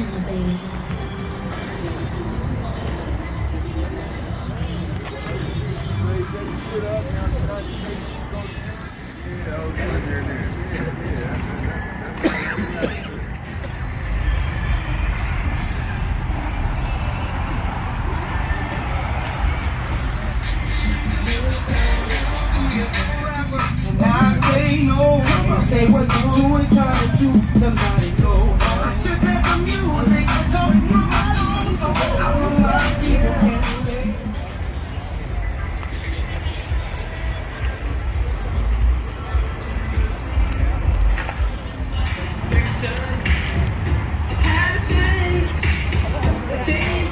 Montana, baby. Say what you doing, trying to do, somebody know. Just let the music go through my soul, so I don't like people can say.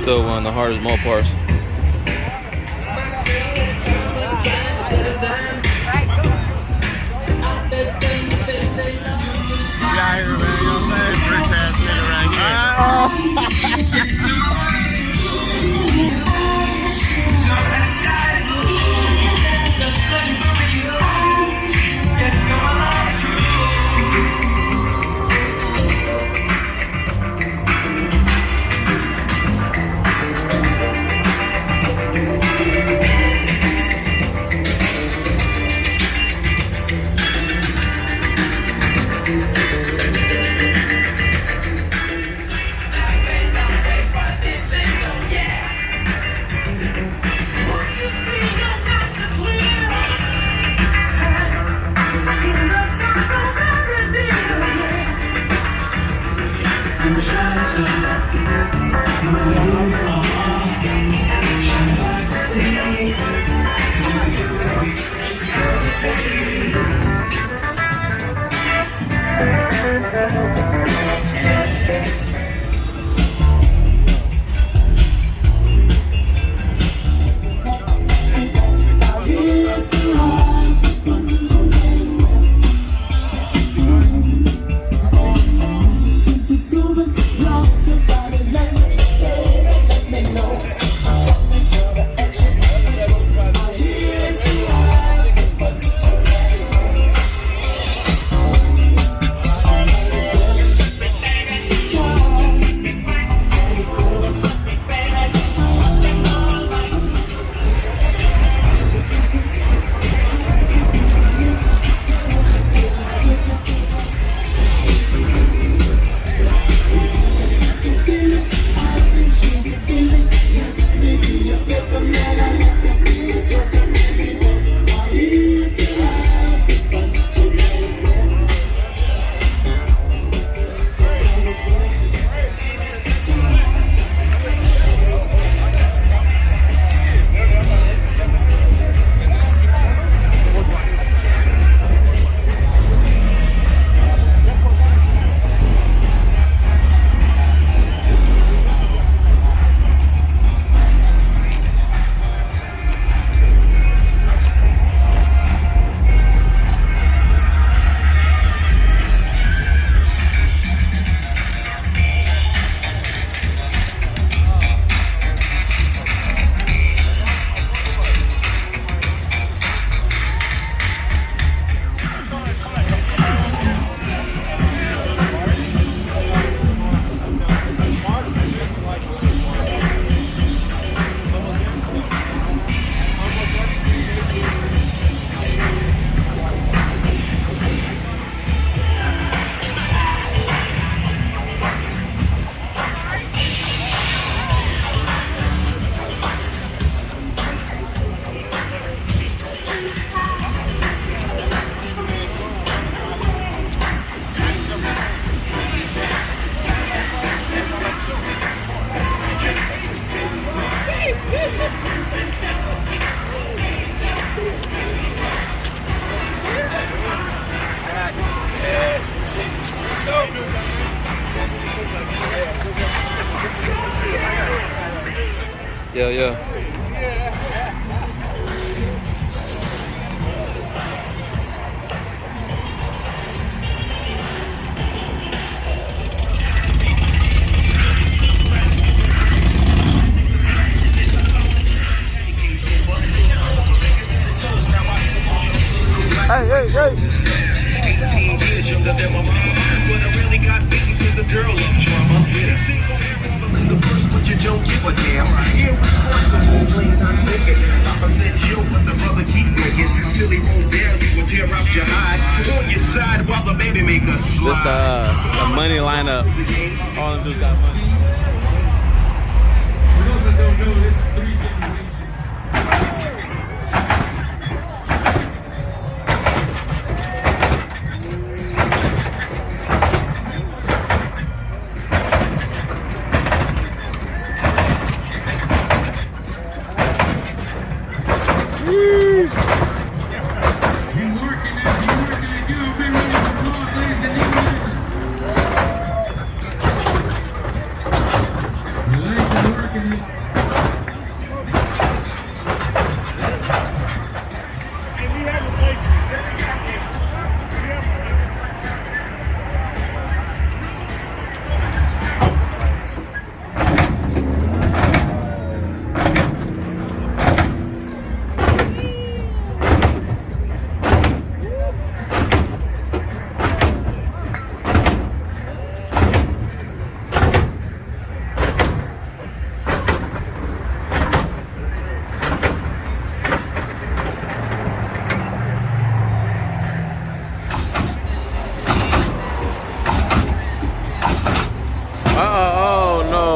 Still one of the hardest mall parts. Yeah. Hey. 18 years younger than my mama, but I really got babies with the girl of drama. baby make us This slide. the money lineup. All them dudes got money. For those that don't know, this is 3 generations. You're working it, give a big round of applause, ladies and gentlemen. You like to working it. Oh no.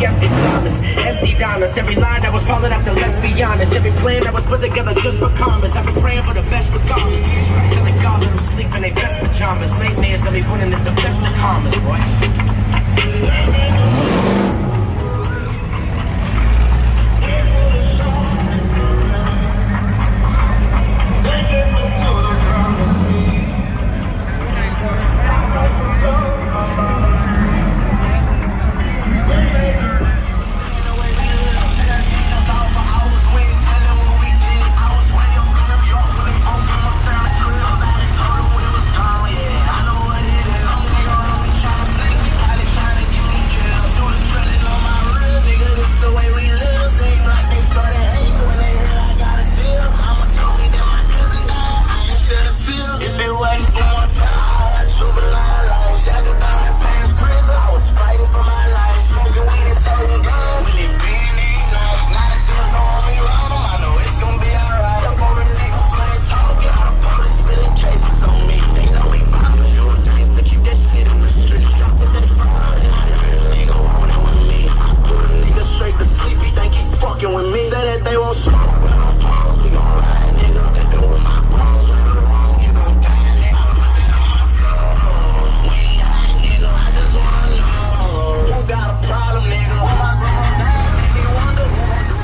Every promise, empty dollars. Every line that was falling out, let's be honest. Every plan that was put together just for commas. I've been praying for the best regardless. Telling God let them sleep in their best pajamas. Nightmares of me winning is the best of karmas, boy. If it wasn't for my time, juvenile life, shackled down in past prison, I was fighting for my life. Smoking weed and toting guns, we live being night. Now that you know me around them, I know it's gonna be alright. Up on a nigga for that talk, how the police spilling cases on me. They know we poppin', you things to keep that shit in the streets. Drops at that fraud, and I heard a nigga wantin' with me. Put a nigga straight to sleep, he think he fucking with me. Say that they won't smoke, but I'm pause, we gon' ride, nigga. They do with my bros, right or wrong, you gon' die. Who got a problem, nigga? Who my grandma died, make me wonder who gon' do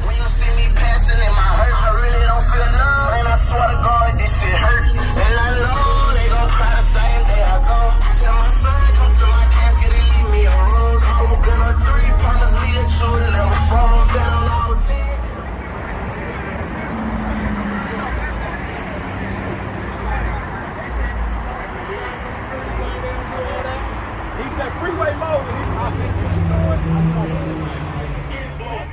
When you see me passing in my hurt, I really don't feel none. And I swear to God, this shit hurt. And I know they gon' cry the same day I go. Tell my son, come to my casket and leave me a rose. I was gonna 3, promise me that you would never fall. Stand on all 10. He said freeway mode.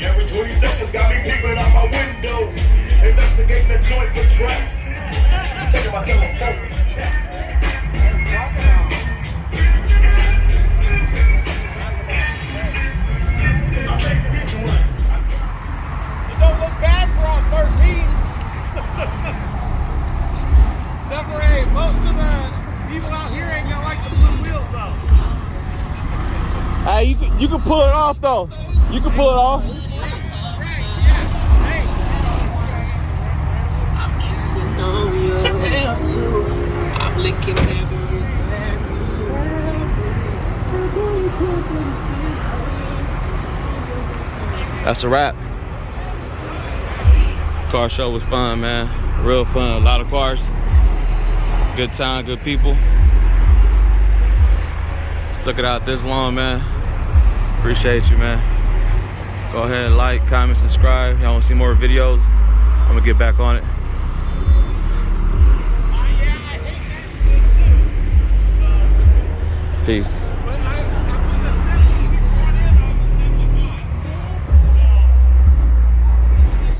Every 20 seconds got me peeping out my window, investigating the joint for traps. Checking my telephone. I make big one. It don't look bad for all 13s. Except for, hey, most of the people out here ain't got like the blue wheels though. Hey, you can pull it off though. You can pull it off. Right, yeah. Hey. I'm kissing on you. Licking every That's a wrap. Car show was fun, man. Real fun. A lot of cars. Good time, good people. Stuck it out this long, man. Appreciate you, man. Go ahead, like, comment, subscribe. Y'all want to see more videos? I'm gonna get back on it. Peace.